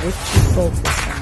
What you focus on?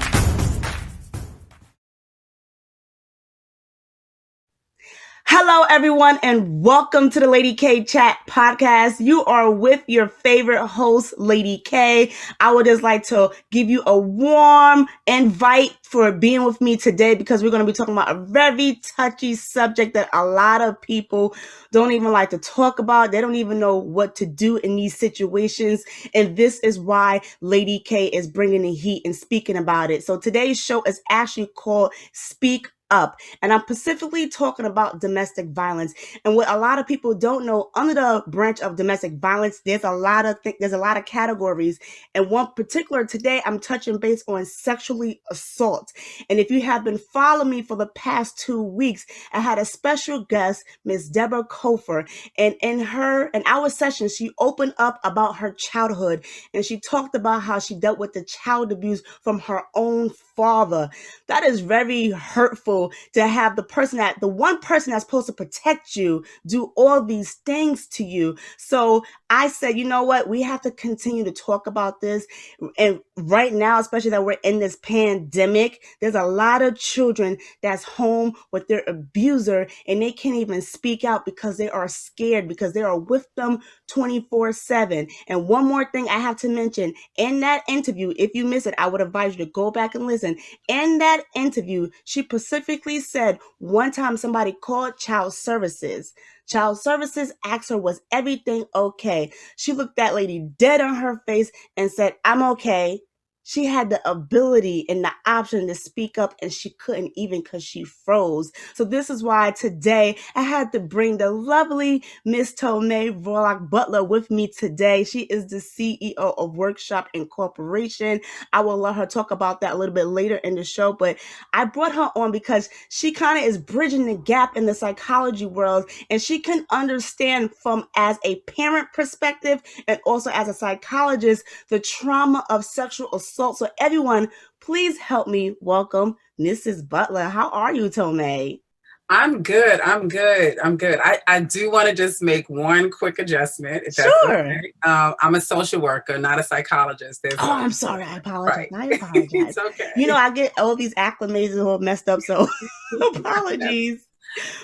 Hello, everyone, and welcome to the Lady K Chat podcast. You are with your favorite host, Lady K. I would just like to give you a warm invite for being with me today because we're going to be talking about a very touchy subject that a lot of people don't even like to talk about. They don't even know what to do in these situations. And this is why Lady K is bringing the heat and speaking about it. So today's show is actually called Speak Up. And I'm specifically talking about domestic violence. And what a lot of people don't know, under the branch of domestic violence, there's a lot of categories. And one particular today, I'm touching base on sexually assault. And if you have been following me for the past 2 weeks, I had a special guest, Miss Deborah Kofer. And in our session, she opened up about her childhood. And she talked about how she dealt with the child abuse from her own father. That is very hurtful to have the one person that's supposed to protect you do all these things to you. So I said, you know what? We have to continue to talk about this. And right now, especially that we're in this pandemic, there's a lot of children that's home with their abuser and they can't even speak out because they are scared because they are with them 24/7. And one more thing I have to mention, in that interview, if you miss it, I would advise you to go back and listen. In that interview, she specifically said one time somebody called child services. Child services asked her, was everything okay? She looked that lady dead on her face and said, I'm okay. She had the ability and the option to speak up and she couldn't even because she froze. So this is why today I had to bring the lovely Miss Tomay Varlack-Butler with me today. She is the CEO of Worthshop Inc. I will let her talk about that a little bit later in the show, but I brought her on because she kind of is bridging the gap in the psychology world and she can understand from as a parent perspective and also as a psychologist the trauma of sexual assault. So everyone, please help me welcome Mrs. Butler. How are you, Tomay? I'm good. I do want to just make one quick adjustment, if that's Sure. okay. I'm a social worker, not a psychologist. I'm sorry. I apologize. Right. I apologize. It's okay. You know, I get all these acclamations all messed up, so apologies.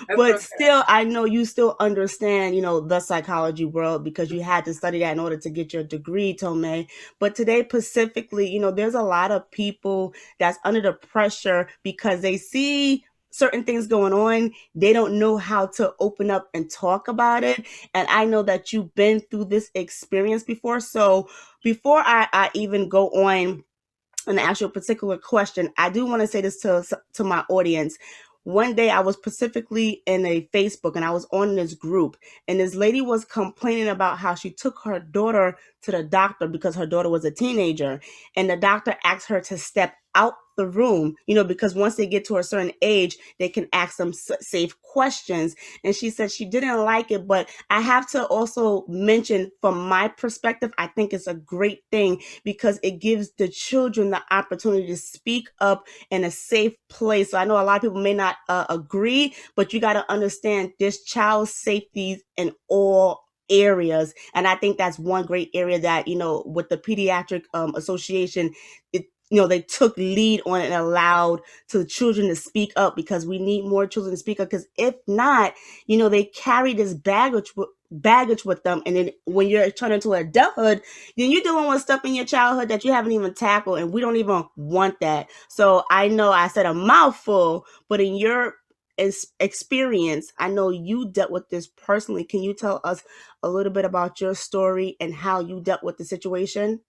That's But okay. still, I know you still understand, the psychology world because you had to study that in order to get your degree, Tomay. But today, specifically, there's a lot of people that's under the pressure because they see certain things going on. They don't know how to open up and talk about it. And I know that you've been through this experience before. So before I even go on and ask you a particular question, I do want to say this to my audience. One day I was specifically in a Facebook and I was on this group and this lady was complaining about how she took her daughter to the doctor because her daughter was a teenager and the doctor asked her to step out the room, because once they get to a certain age, they can ask them safe questions. And she said she didn't like it, but I have to also mention from my perspective, I think it's a great thing because it gives the children the opportunity to speak up in a safe place. So I know a lot of people may not agree, but you got to understand there's child safety in all areas. And I think that's one great area that, with the Pediatric Association, they took lead on it and allowed to the children to speak up because we need more children to speak up. Because if not, they carry this baggage with them, and then when you're turning into adulthood, then you're dealing with stuff in your childhood that you haven't even tackled, and we don't even want that. So I know I said a mouthful, but in your experience, I know you dealt with this personally. Can you tell us a little bit about your story and how you dealt with the situation?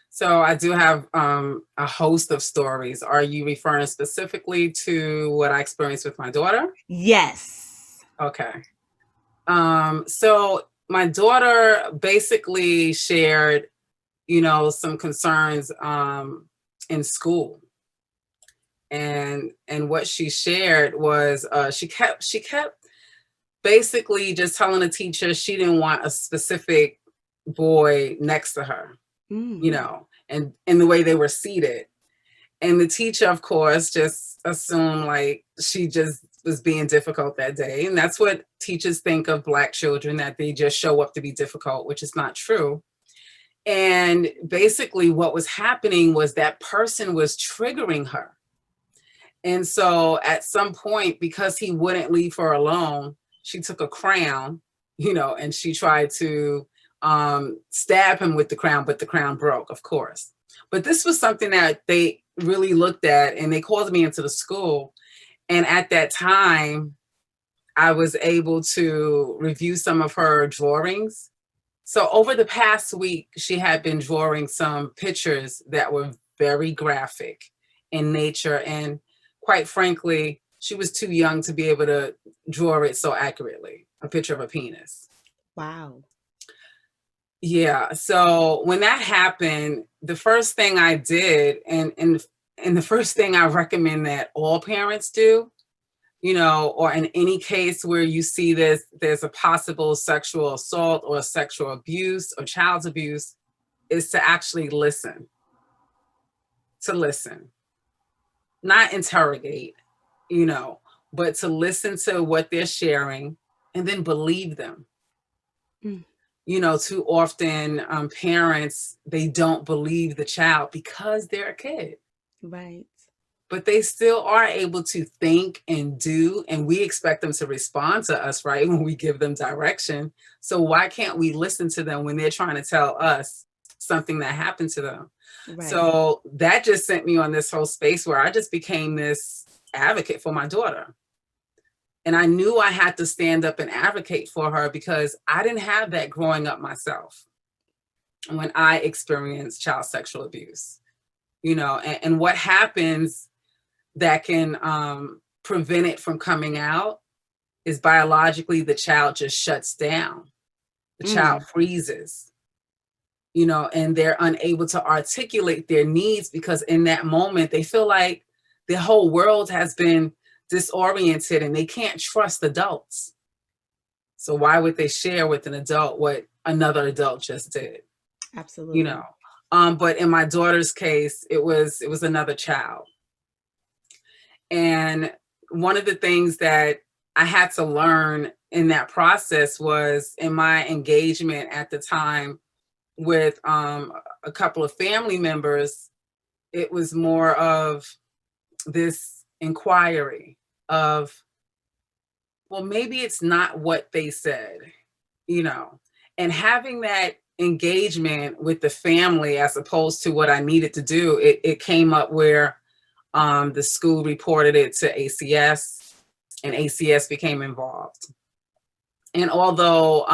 So I do have a host of stories. Are you referring specifically to what I experienced with my daughter? Yes. Okay. So my daughter basically shared, some concerns in school. And what she shared was she kept basically just telling the teacher she didn't want a specific boy next to her, and in the way they were seated. And the teacher, of course, just assumed like she just was being difficult that day. And that's what teachers think of Black children, that they just show up to be difficult, which is not true. And basically what was happening was that person was triggering her. And so at some point, because he wouldn't leave her alone, she took a crown, and she tried to stab him with the crown, but the crown broke, of course. But this was something that they really looked at, and they called me into the school. And at that time, I was able to review some of her drawings. So over the past week, she had been drawing some pictures that were very graphic in nature. And quite frankly, she was too young to be able to draw it so accurately, a picture of a penis. Wow. Yeah. So when that happened, the first thing I did, and the first thing I recommend that all parents do, or in any case where you see this, there's a possible sexual assault or sexual abuse or child abuse, is to actually listen. To listen. Not interrogate, but to listen to what they're sharing and then believe them. Mm. Too often parents, they don't believe the child because they're a kid. Right. But they still are able to think and do, and we expect them to respond to us, right, when we give them direction. So why can't we listen to them when they're trying to tell us something that happened to them? Right. So that just sent me on this whole space where I just became this advocate for my daughter. And I knew I had to stand up and advocate for her because I didn't have that growing up myself when I experienced child sexual abuse, and what happens that can prevent it from coming out is biologically the child just shuts down. The child freezes, and they're unable to articulate their needs because in that moment they feel like the whole world has been disoriented and they can't trust adults. So why would they share with an adult what another adult just did? Absolutely. But in my daughter's case, it was another child. And one of the things that I had to learn in that process was in my engagement at the time with a couple of family members, it was more of this inquiry of, well, maybe it's not what they said, and having that engagement with the family as opposed to what I needed to do, it came up where the school reported it to ACS, and ACS became involved. And although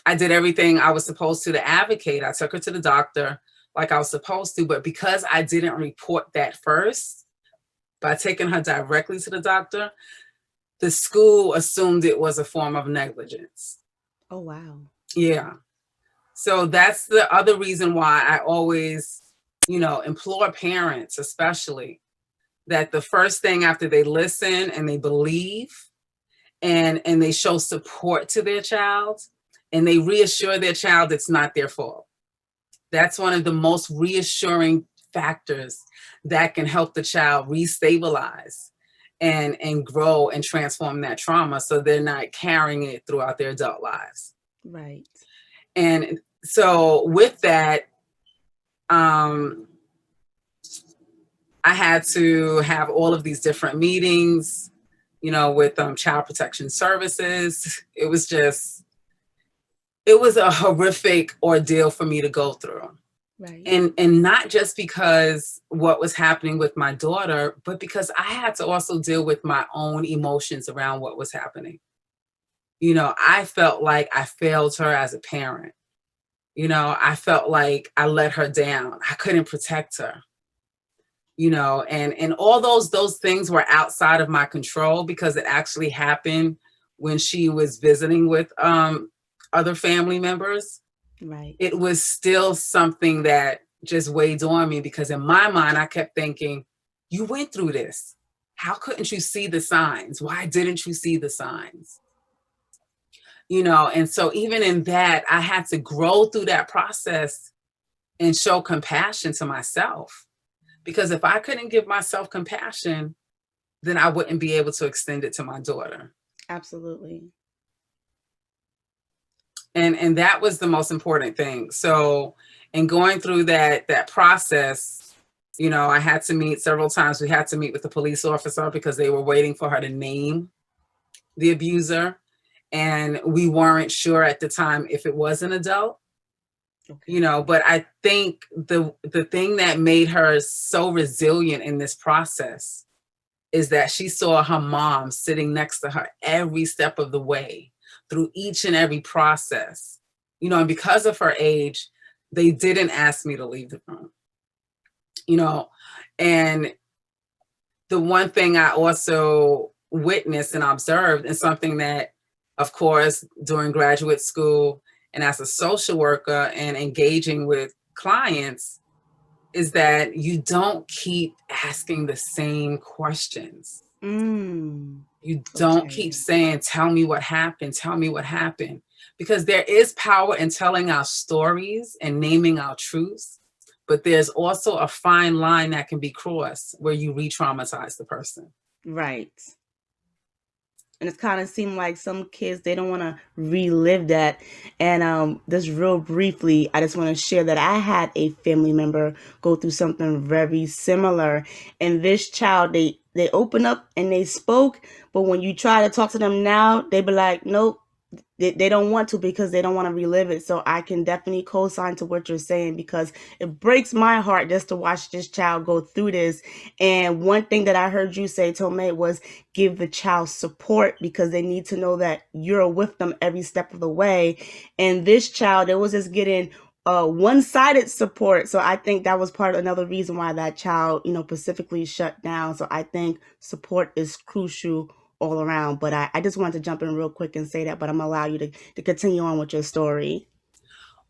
I did everything I was supposed to advocate, I took her to the doctor like I was supposed to, but because I didn't report that first, by taking her directly to the doctor, the school assumed it was a form of negligence. Oh, wow. Yeah. So that's the other reason why I always, implore parents, especially, that the first thing after they listen and they believe and they show support to their child and they reassure their child it's not their fault. That's one of the most reassuring factors that can help the child restabilize and grow and transform that trauma so they're not carrying it throughout their adult lives. Right. And so with that, I had to have all of these different meetings, with Child Protection Services. It was a horrific ordeal for me to go through. Right. And not just because what was happening with my daughter, but because I had to also deal with my own emotions around what was happening. I felt like I failed her as a parent. I felt like I let her down. I couldn't protect her. And all those things were outside of my control because it actually happened when she was visiting with other family members. Right. It was still something that just weighed on me because in my mind, I kept thinking, you went through this. How couldn't you see the signs? Why didn't you see the signs? And so even in that, I had to grow through that process and show compassion to myself. Because if I couldn't give myself compassion, then I wouldn't be able to extend it to my daughter. Absolutely. And that was the most important thing. So And going through that process, I had to meet several times. We had to meet with the police officer because they were waiting for her to name the abuser. And we weren't sure at the time if it was an adult. Okay. But I think the thing that made her so resilient in this process is that she saw her mom sitting next to her every step of the way through each and every process. And because of her age, they didn't ask me to leave the room. And the one thing I also witnessed and observed, and something that, of course, during graduate school and as a social worker and engaging with clients, is that you don't keep asking the same questions. You don't keep saying, tell me what happened, tell me what happened. Because there is power in telling our stories and naming our truths, but there's also a fine line that can be crossed where you re-traumatize the person. Right. And it's kind of seemed like some kids, they don't want to relive that. And just real briefly, I just want to share that I had a family member go through something very similar. And this child, they open up and they spoke. But when you try to talk to them now, they be like, nope. They don't want to because they don't want to relive it. So I can definitely co-sign to what you're saying, because it breaks my heart just to watch this child go through this. And one thing that I heard you say, Tomay, was give the child support, because they need to know that you're with them every step of the way. And this child, it was just getting one-sided support. So I think that was part of another reason why that child, specifically shut down. So I think support is crucial all around. But I just wanted to jump in real quick and say that, but I'm gonna allow you to continue on with your story.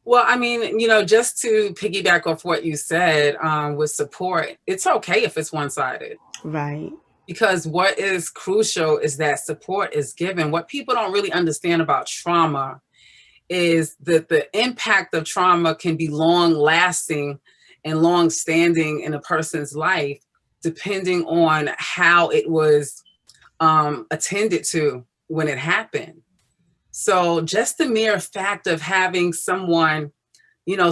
Well, I mean, just to piggyback off what you said, with support, it's okay if it's one-sided. Right. Because what is crucial is that support is given. What people don't really understand about trauma is that the impact of trauma can be long-lasting and long-standing in a person's life, depending on how it was attended to when it happened. So just the mere fact of having someone,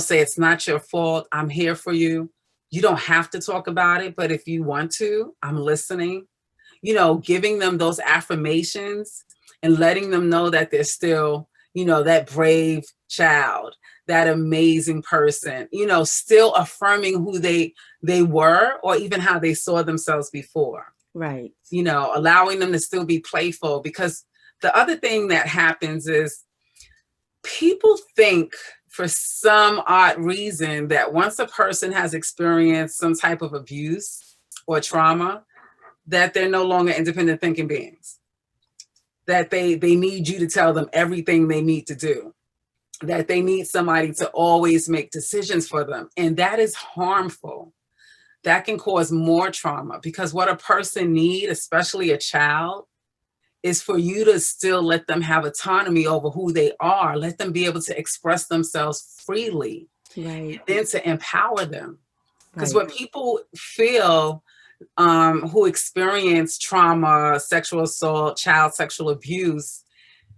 say, it's not your fault, I'm here for you. You don't have to talk about it, but if you want to, I'm listening. Giving them those affirmations and letting them know that they're still, that brave child, that amazing person, still affirming who they were, or even how they saw themselves before. Right. Allowing them to still be playful. Because the other thing that happens is people think, for some odd reason, that once a person has experienced some type of abuse or trauma, that they're no longer independent thinking beings, that they need you to tell them everything they need to do, that they need somebody to always make decisions for them. And that is harmful. That can cause more trauma, because what a person needs, especially a child, is for you to still let them have autonomy over who they are. Let them be able to express themselves freely. Right. And then to empower them. Because what people feel, who experience trauma, sexual assault, child sexual abuse,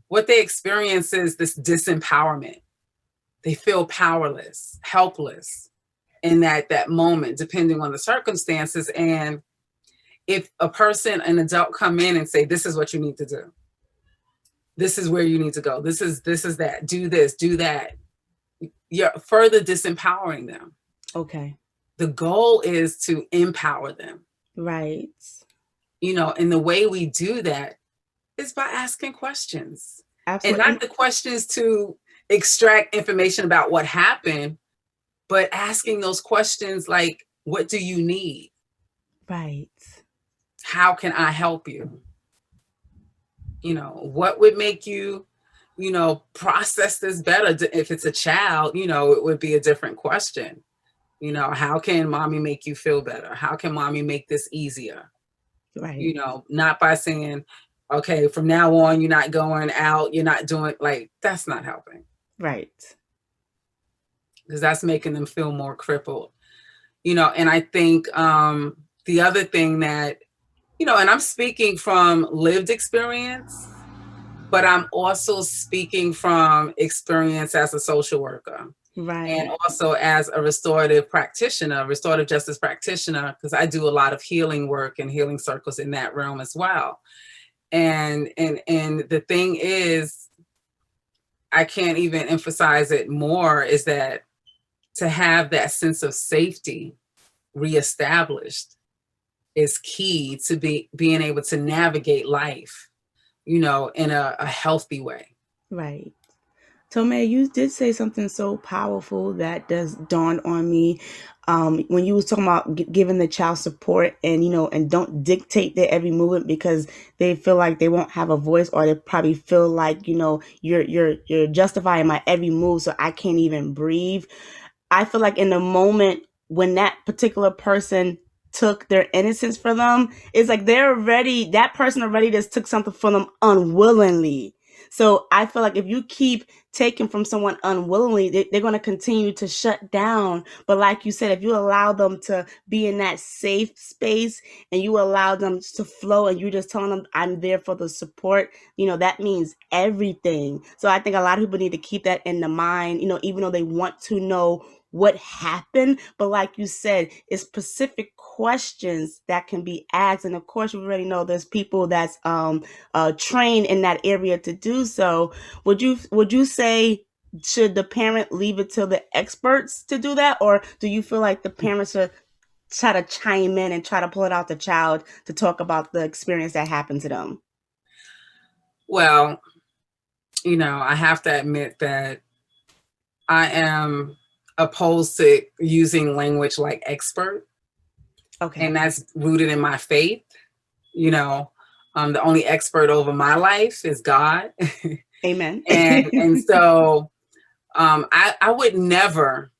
what they experience is this disempowerment. They feel powerless, helpless in that moment, depending on the circumstances. And if a person, an adult, come in and say, this is what you need to do, this is where you need to go, this is that, do this, do that, you're further disempowering them. Okay. The goal is to empower them. Right. And the way we do that is by asking questions. Absolutely. And not the questions to extract information about what happened, but asking those questions like, what do you need? Right. How can I help you? What would make you, process this better? If it's a child, it would be a different question. How can mommy make you feel better? How can mommy make this easier? Right. Not by saying, okay, from now on, you're not going out, you're not doing, like, that's not helping. Right. Because that's making them feel more crippled. And I think the other thing that, and I'm speaking from lived experience, but I'm also speaking from experience as a social worker. Right. And also as a restorative practitioner, restorative justice practitioner, because I do a lot of healing work and healing circles in that realm as well. And the thing is, I can't even emphasize it more, is that to have that sense of safety reestablished is key to being able to navigate life, in a healthy way. Right. Tomay, you did say something so powerful that does dawn on me. When you was talking about giving the child support and, and don't dictate their every movement because they feel like they won't have a voice, or they probably feel like, you're justifying my every move, so I can't even breathe. I feel like in the moment when that particular person took their innocence from them, it's like that person already just took something from them unwillingly. So I feel like if you keep taken from someone unwillingly, they're going to continue to shut down. But like you said, if you allow them to be in that safe space and you allow them to flow, and you're just telling them, I'm there for the support, that means everything. So I think a lot of people need to keep that in the mind, even though they want to know what happened. But like you said, it's specific questions that can be asked. And of course, we already know there's people that's trained in that area to do so. Would you say, should the parent leave it to the experts to do that, or do you feel like the parents should try to chime in and try to pull it out the child to talk about the experience that happened to them? Well, I have to admit that I am opposed to using language like expert. Okay. And that's rooted in my faith. The only expert over my life is God. Amen. and so I would never,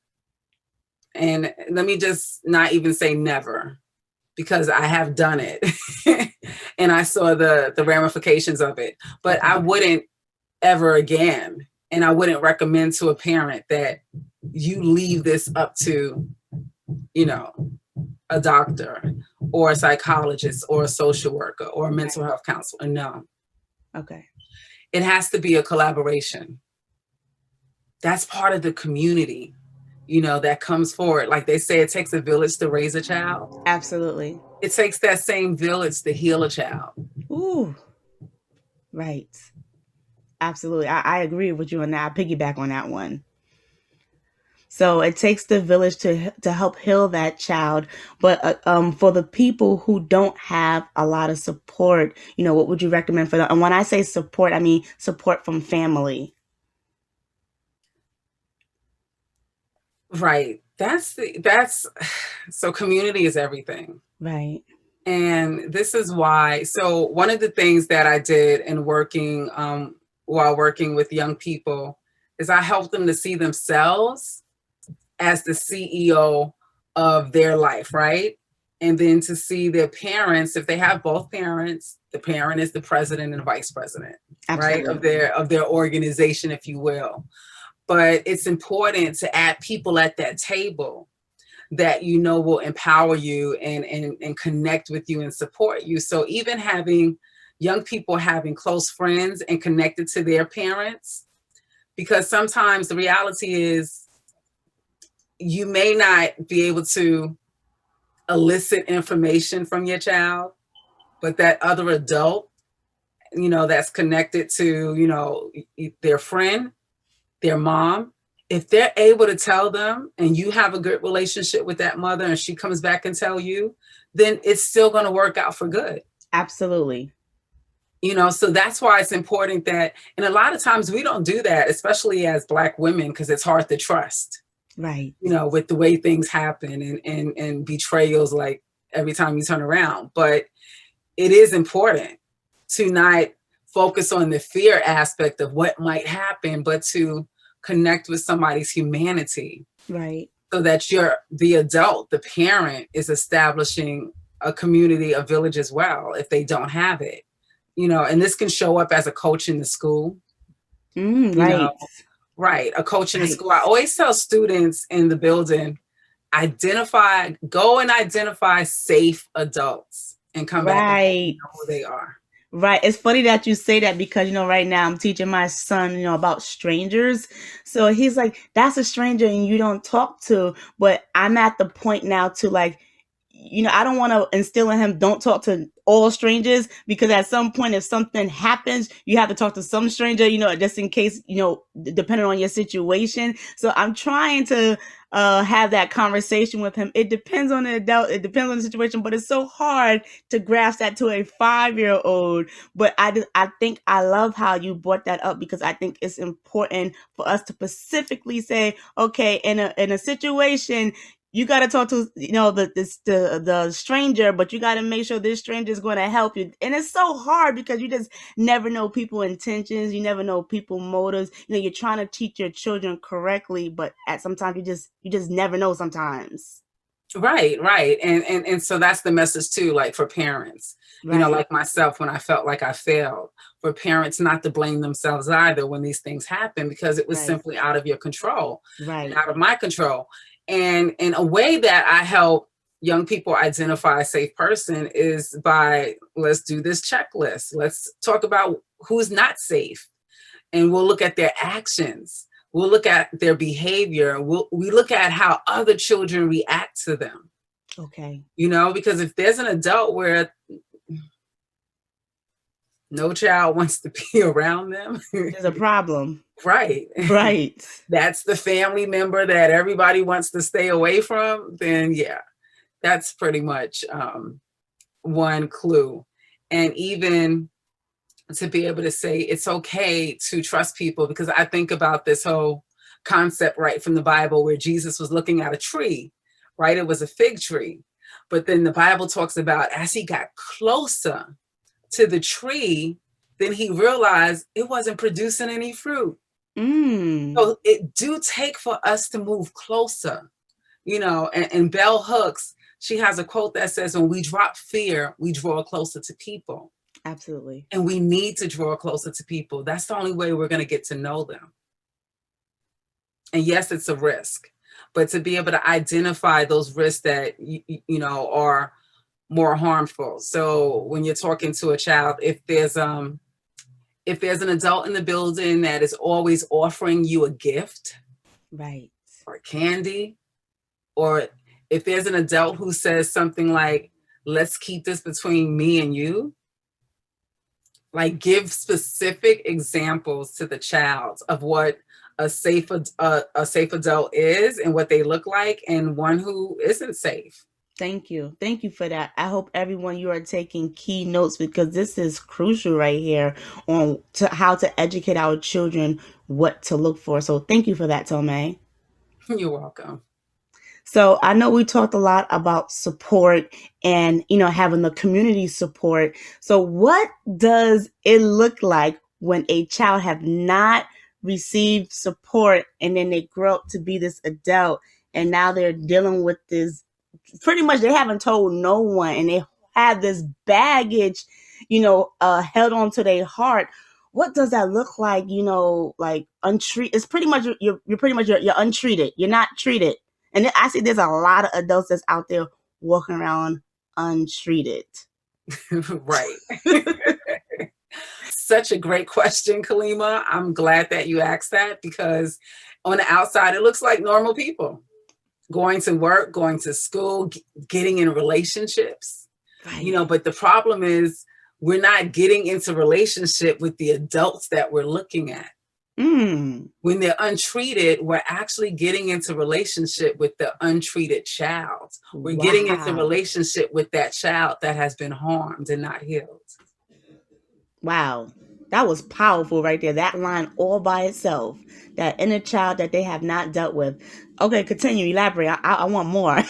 and let me just not even say never, because I have done it and I saw the ramifications of it, but Okay. I wouldn't ever again. And I wouldn't recommend to a parent that you leave this up to, a doctor or a psychologist or a social worker or a mental health counselor. No. Okay. It has to be a collaboration. That's part of the community, that comes forward. Like they say, it takes a village to raise a child. Absolutely. It takes that same village to heal a child. Ooh. Right. Absolutely. I agree with you on that. I piggyback on that one. So it takes the village to help heal that child. But for the people who don't have a lot of support, what would you recommend for them? And when I say support, I mean support from family. Right. That's so community is everything. Right. And this is why. So one of the things that I did in working while working with young people is I helped them to see themselves as the CEO of their life, right? And then to see their parents, if they have both parents, the parent is the president and vice president, Absolutely. right? Of their organization, if you will. But it's important to add people at that table that will empower you and connect with you and support you. So even having young people having close friends and connected to their parents, because sometimes the reality is you may not be able to elicit information from your child, but that other adult, that's connected to, their friend, their mom, if they're able to tell them and you have a good relationship with that mother and she comes back and tell you, then it's still going to work out for good. Absolutely. So that's why it's important that, and a lot of times we don't do that, especially as Black women, because it's hard to trust. Right. With the way things happen and betrayals, like every time you turn around. But it is important to not focus on the fear aspect of what might happen, but to connect with somebody's humanity. Right. So that the adult, the parent, is establishing a community, a village as well, if they don't have it. And this can show up as a coach in the school. Right. Right. A coach in the school. I always tell students in the building, go and identify safe adults and come back and know who they are. Right. It's funny that you say that because, right now I'm teaching my son, about strangers. So he's like, that's a stranger and you don't talk to. But I'm at the point now to like, I don't want to instill in him, don't talk to all strangers, because at some point, if something happens, you have to talk to some stranger, just in case, depending on your situation. So I'm trying to have that conversation with him. It depends on the adult, it depends on the situation, but it's so hard to grasp that to a 5-year-old. But I think I love how you brought that up, because I think it's important for us to specifically say, okay, in a situation, you got to talk to the stranger, but you got to make sure this stranger is going to help you. And it's so hard because you just never know people's intentions, you never know people's motives. You're trying to teach your children correctly, but at sometimes you just never know sometimes. Right. And so that's the message too, like for parents, Right. Like myself, when I felt like I failed, for parents not to blame themselves either when these things happen, because it was Right. simply out of your control, Right. out of my control. And in a way that I help young people identify a safe person is by, let's do this checklist. Let's talk about who's not safe, and we'll look at their actions. We'll look at their behavior. We look at how other children react to them. Okay. Because if there's an adult where no child wants to be around them, there's a problem. Right. Right. That's the family member that everybody wants to stay away from, then yeah, that's pretty much one clue. And even to be able to say it's okay to trust people, because I think about this whole concept right from the Bible where Jesus was looking at a tree, right? It was a fig tree. But then the Bible talks about as he got closer to the tree, then he realized it wasn't producing any fruit. So it do take for us to move closer, and Bell Hooks, she has a quote that says, when we drop fear, we draw closer to people. Absolutely. And we need to draw closer to people. That's the only way we're going to get to know them. And yes, it's a risk, but to be able to identify those risks that, are more harmful. So when you're talking to a child, if there's an adult in the building that is always offering you a gift, right, or candy, or if there's an adult who says something like, let's keep this between me and you, like give specific examples to the child of what a safe adult is and what they look like, and one who isn't safe. Thank you for that. I hope everyone, you are taking key notes, because this is crucial right here on how to educate our children what to look for. So thank you for that, Tomay. You're welcome. So I know we talked a lot about support and, having the community support. So what does it look like when a child have not received support and then they grow up to be this adult and now they're dealing with this, pretty much they haven't told no one and they have this baggage, held onto their heart. What does that look like? Like untreated. It's pretty much you're pretty much you're untreated. You're not treated. And I see there's a lot of adults that's out there walking around untreated. Right. Such a great question, Kalima. I'm glad that you asked that, because on the outside, it looks like normal people going to work, going to school, getting in relationships, Right. But the problem is we're not getting into relationship with the adults that we're looking at. When they're untreated, we're actually getting into relationship with the untreated child. We're getting into relationship with that child that has been harmed and not healed. Wow. That was powerful right there. That line all by itself. That inner child that they have not dealt with. Okay, continue. Elaborate. I want more.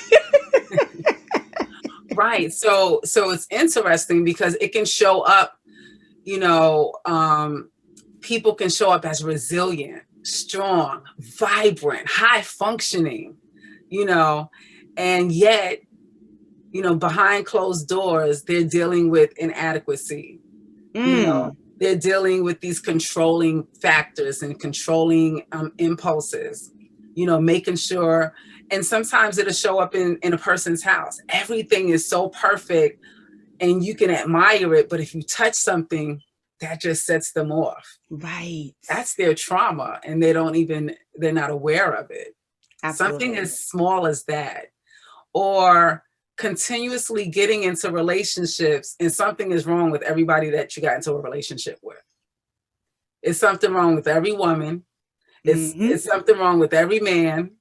Right. So it's interesting because it can show up, people can show up as resilient, strong, vibrant, high functioning, and yet, behind closed doors, they're dealing with inadequacy. They're dealing with these controlling factors and controlling impulses, making sure, and sometimes it'll show up in a person's house. Everything is so perfect and you can admire it, but if you touch something, that just sets them off. Right. That's their trauma, and they're not aware of it. Absolutely. Something as small as that, or continuously getting into relationships and something is wrong with everybody that you got into a relationship with. It's something wrong with every woman. It's something wrong with every man,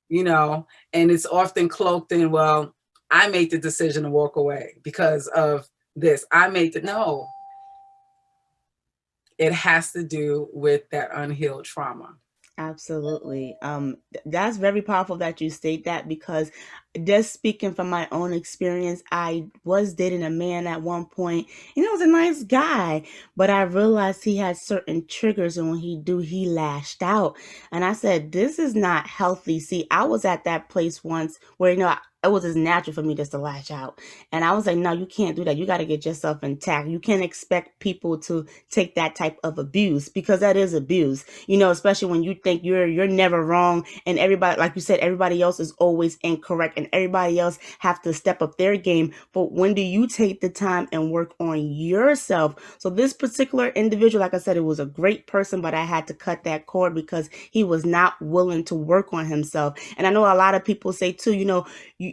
and it's often cloaked in, well, I made the decision to walk away because of this. No. It has to do with that unhealed trauma. Absolutely. That's very powerful that you state that, because just speaking from my own experience, I was dating a man at one point, and he was a nice guy, but I realized he had certain triggers, and when he lashed out. And I said, this is not healthy. See, I was at that place once where, it was as natural for me just to lash out. And I was like, no, you can't do that. You got to get yourself intact. You can't expect people to take that type of abuse, because that is abuse, especially when you think you're never wrong, and everybody, like you said, everybody else is always incorrect, and everybody else have to step up their game. But when do you take the time and work on yourself? So this particular individual, like I said, it was a great person, but I had to cut that cord because he was not willing to work on himself. And I know a lot of people say too,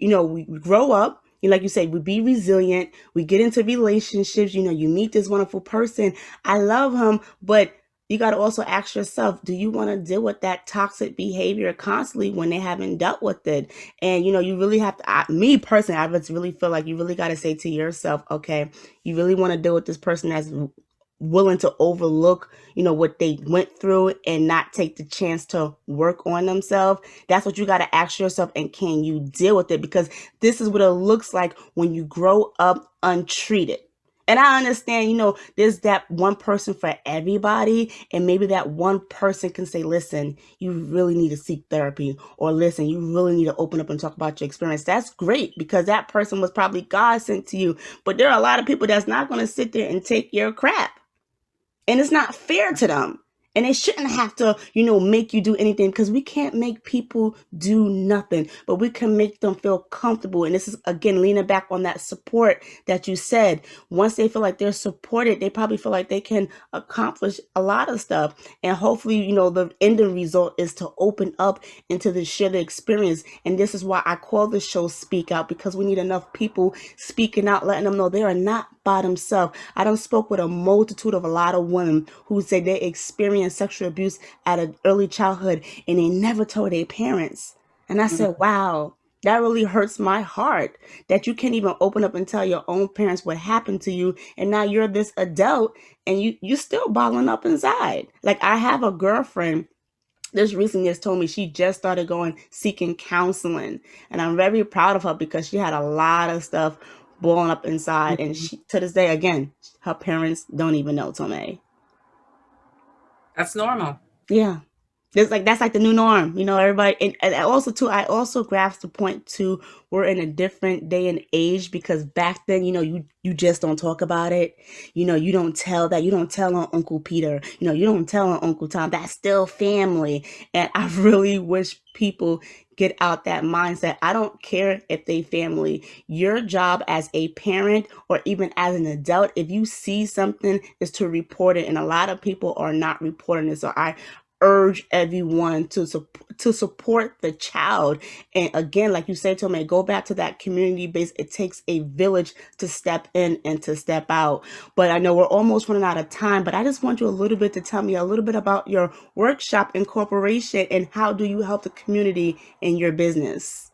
we grow up, like you say, we be resilient, we get into relationships, you meet this wonderful person, I love him, but you got to also ask yourself, do you want to deal with that toxic behavior constantly when they haven't dealt with it? And, you really have to, me personally, I just really feel like you really got to say to yourself, okay, you really want to deal with this person that's willing to overlook, what they went through and not take the chance to work on themselves. That's what you got to ask yourself. And can you deal with it? Because this is what it looks like when you grow up untreated. And I understand, there's that one person for everybody. And maybe that one person can say, listen, you really need to seek therapy. Or listen, you really need to open up and talk about your experience. That's great, because that person was probably God sent to you. But there are a lot of people that's not going to sit there and take your crap. And it's not fair to them. And they shouldn't have to, make you do anything, because we can't make people do nothing, but we can make them feel comfortable. And this is, again, leaning back on that support that you said. Once they feel like they're supported, they probably feel like they can accomplish a lot of stuff. And hopefully, the ending result is to open up into the shared experience. And this is why I call this show Speak Out, because we need enough people speaking out, letting them know they are not by themselves. I done spoke with a multitude of a lot of women who say they experienced sexual abuse at an early childhood, and they never told their parents. And I said, wow, that really hurts my heart, that you can't even open up and tell your own parents what happened to you. And now you're this adult and you still bottling up inside. Like, I have a girlfriend this recently has told me she just started seeking counseling. And I'm very proud of her, because she had a lot of stuff boiling up inside. And she, to this day, again, her parents don't even know, Tomay. That's normal. Yeah. That's like the new norm, everybody. And also too, I also grasp the point too, we're in a different day and age, because back then, you just don't talk about it. You don't tell that. You don't tell on Uncle Peter. You don't tell on Uncle Tom. That's still family. And I really wish people get out that mindset. I don't care if they family. Your job as a parent or even as an adult, if you see something, is to report it. And a lot of people are not reporting it. So I urge everyone to support the child. And again, like you said, Tomei, go back to that community base. It takes a village to step in and to step out. But I know we're almost running out of time, but I just want you a little bit to tell me a little bit about your Worthshop Incorporation and how do you help the community in your business?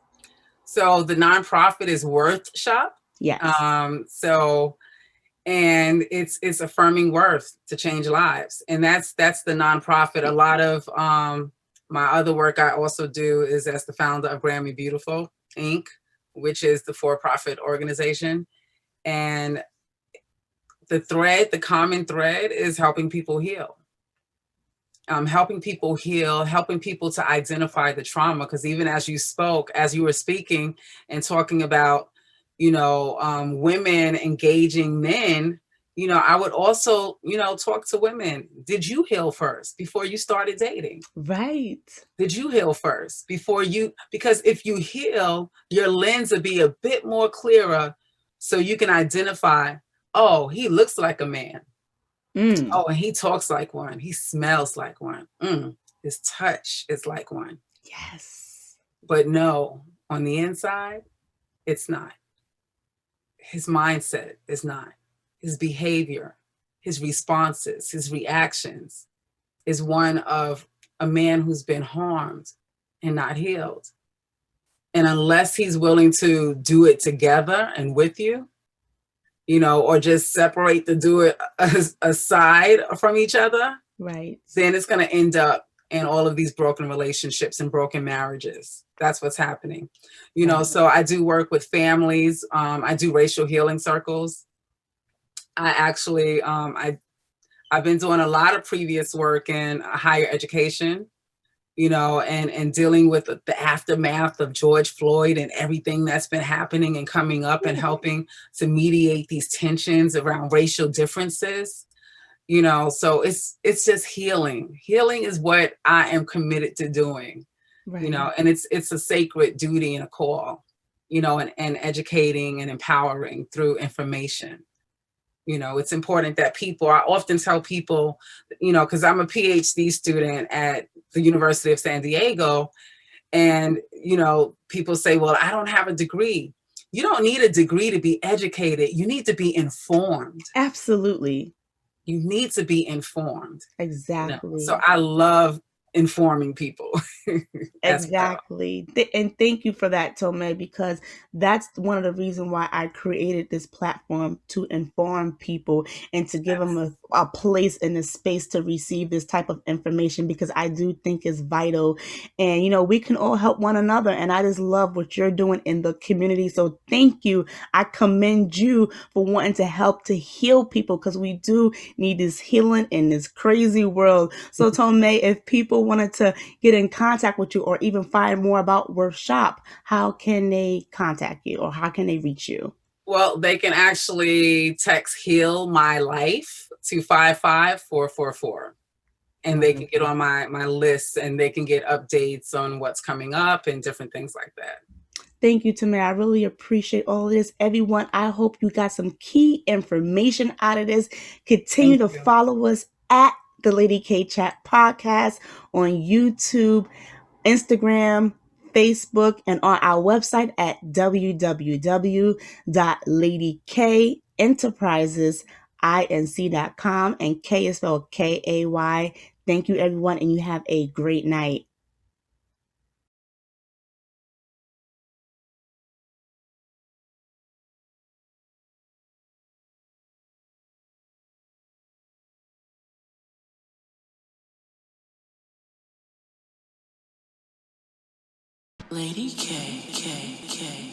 So the nonprofit is Worthshop. Yes. And it's affirming worth to change lives, and that's the nonprofit. A lot of my other work I also do is as the founder of Grammy Beautiful Inc, which is the for-profit organization. And the common thread is helping people heal. Helping people heal, helping people to identify the trauma. Because even as you were speaking and talking about women engaging men, I would also, talk to women. Did you heal first before you started dating? Right. Did you heal first because if you heal, your lens will be a bit more clearer So you can identify, oh, he looks like a man. Oh, and he talks like one. He smells like one. His touch is like one. Yes. But no, on the inside, it's not. His mindset is not. His behavior, his responses, his reactions is one of a man who's been harmed and not healed. And unless he's willing to do it together and with you, or just separate to do it aside from each other, right, then it's going to end up in all of these broken relationships and broken marriages. That's what's happening. Right. So I do work with families. I do racial healing circles. I actually, I've been doing a lot of previous work in higher education, and dealing with the aftermath of George Floyd and everything that's been happening and coming up, and helping to mediate these tensions around racial differences. So it's just healing. Healing is what I am committed to doing, right. And it's a sacred duty and a call, and educating and empowering through information. It's important that I often tell people, because I'm a PhD student at the University of San Diego, and, people say, well, I don't have a degree. You don't need a degree to be educated. You need to be informed. Absolutely. You need to be informed. Exactly. So I love informing people. Exactly. And thank you for that, Tomay, because that's one of the reasons why I created this platform, to inform people and to give them a place and a space to receive this type of information, because I do think it's vital. And, we can all help one another. And I just love what you're doing in the community. So thank you. I commend you for wanting to help to heal people, because we do need this healing in this crazy world. So Tomay, if people wanted to get in contact with you or even find more about Worthshop, how can they contact you, or how can they reach you? Well, they can actually text Heal My Life to 55444. And they can get on my list, and they can get updates on what's coming up and different things like that. Thank you, Tomay. I really appreciate all of this. Everyone, I hope you got some key information out of this. Continue to follow us at the Lady K Chat Podcast on YouTube, Instagram, Facebook, and on our website at www.ladykenterprisesinc.com, and K is spelled Kay. Thank you, everyone, and you have a great night. Lady K.